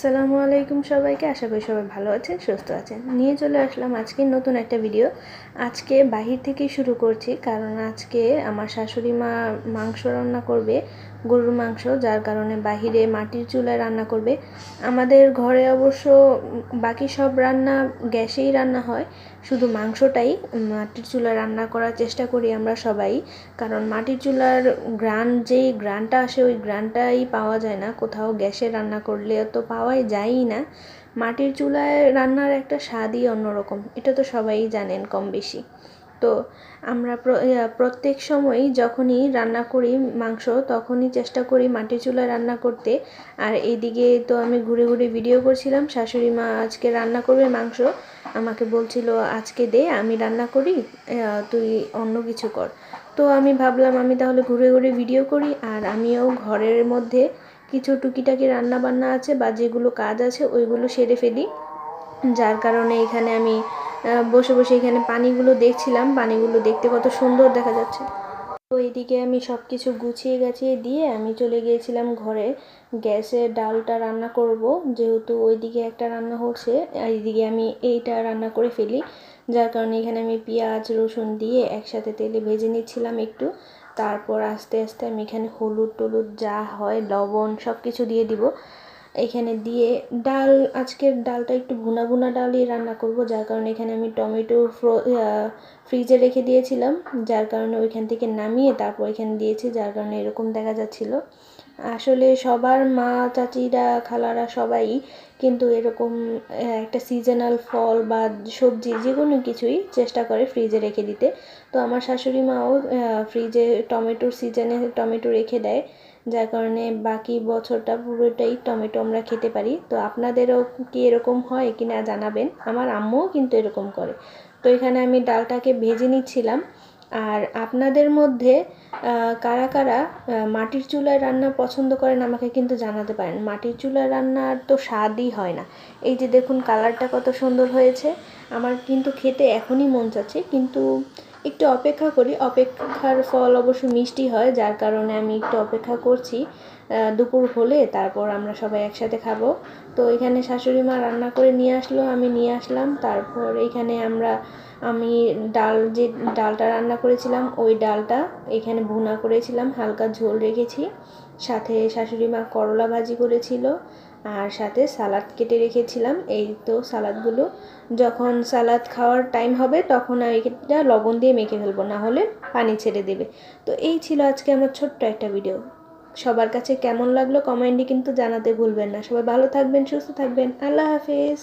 আসসালামু আলাইকুম সবাইকে। আশা করি সবাই ভালো আছেন, সুস্থ আছেন। নিয়ে চলে আসলাম আজকে নতুন একটা ভিডিও। আজকে বাহির থেকেই শুরু করছি, কারণ আজকে আমার শাশুড়ি মা মাংস রান্না করবে, গরুর মাংস, যার কারণে বাহিরে মাটির চুলায় রান্না করবে। আমাদের ঘরে অবশ্য বাকি সব রান্না গ্যাসেই রান্না হয়, শুধু মাংসটাই মাটির চুলায় রান্না করার চেষ্টা করি আমরা সবাই। কারণ মাটির চুলার যেই গ্রানটা আসে ওই গ্রানটাই পাওয়া যায় না কোথাও, গ্যাসে রান্না করলে তো পাওয়াই যায়ই না। মাটির চুলায় রান্নার একটা স্বাদই অন্যরকম, এটা তো সবাই জানেন কম বেশি। তো আমরা প্রত্যেক সময়ই যখনই রান্না করি মাংস, তখনই চেষ্টা করি মাটির চুলায় রান্না করতে। আর এইদিকে তো আমি ঘুরে ঘুরে ভিডিও করছিলাম, শাশুড়ি মা আজকে রান্না করবে মাংস, আমাকে বলছিল আজকে দে আমি রান্না করি, তুই অন্য কিছু কর। তো আমি ভাবলাম আমি তাহলে ঘুরে ঘুরে ভিডিও করি, আর আমিও ঘরের মধ্যে কিছু টুকিটাকি রান্না বান্না আছে বা যেগুলো কাজ আছে ওইগুলো সেরে ফেলি। যার কারণে এখানে আমি বসে বসে এখানে পানিগুলো দেখছিলাম, পানিগুলো দেখতে কত সুন্দর দেখা যাচ্ছে। তো এইদিকে আমি সব কিছু গুছিয়ে গাছিয়ে দিয়ে আমি চলে গিয়েছিলাম ঘরে, গ্যাসে ডালটা রান্না করব, যেহেতু ওইদিকে একটা রান্না হচ্ছে এইদিকে আমি এইটা রান্না করে ফেলি। যার কারণে এখানে আমি পেঁয়াজ রসুন দিয়ে একসাথে তেলে ভেজে নিচ্ছিলাম একটু। তারপর আস্তে আস্তে আমি এখানে হলুদ টলুদ যা হয় লবণ সব কিছু দিয়ে দিব এখানে দিয়ে। আজকের ডালটা একটু ভুনা ভুনা ডালই রান্না করব, যার কারণে এখানে আমি টমেটো ফ্রিজে রেখে দিয়েছিলাম, যার কারণে ওইখান থেকে নামিয়ে তারপর এখানে দিয়েছি, যার কারণে এরকম দেখা যাচ্ছিল। আসলে সবার মা চাচিরা খালারা সবাই কিন্তু এরকম একটা সিজনাল ফল বা সবজি যে কোনো কিছুই চেষ্টা করে ফ্রিজে রেখে দিতে। তো আমার শাশুড়ি মাও ফ্রিজে টমেটোর সিজনে টমেটো রেখে দেয়, যার কারণে বাকি বছরটা পুরোটাই টমেটো আমরা খেতে পারি। তো আপনাদেরও কি এরকম হয় কিনা জানাবেন, আমার আম্মুও কিন্তু এরকম করে। তো এখানে আমি ডালটাকে ভেজে নিচ্ছিলাম। আর আপনাদের মধ্যে কারা কারা মাটির চুলায় রান্না পছন্দ করেন আমাকে কিন্তু জানাতে পারেন। মাটির চুলায় রান্নার তো স্বাদই হয় না। এই যে দেখুন কালারটা কত সুন্দর হয়েছে, আমার কিন্তু খেতে এখনই মন চাচ্ছে, কিন্তু একটু অপেক্ষা করি, অপেক্ষার ফল অবশ্য মিষ্টি হয়, যার কারণে আমি একটু অপেক্ষা করছি দুপুর হলে তারপর আমরা সবাই একসাথে খাবো। তো এখানে শাশুড়ি মা রান্না করে নিয়ে আসলো, আমি নিয়ে আসলাম। তারপর এখানে আমি যে ডালটা রান্না করেছিলাম ওই ডালটা এখানে ভুনা করেছিলাম, হালকা ঝোল রেখেছি, সাথে শাশুড়ি মা করলা ভাজি করেছিল, আর সাথে সালাদ কেটে রেখেছিলাম। এই তো সালাদগুলো যখন সালাদ খাওয়ার টাইম হবে তখন এটা লবণ দিয়ে মেখে ফেলবো, না হলে পানি ছেড়ে দেবে। তো এই ছিল আজকে আমার ছোট্ট একটা ভিডিও। সবার কাছে কেমন লাগলো কমেন্টে কিন্তু জানাতে ভুলবেন না। সবাই ভালো থাকবেন, সুস্থ থাকবেন। আল্লাহ হাফেজ।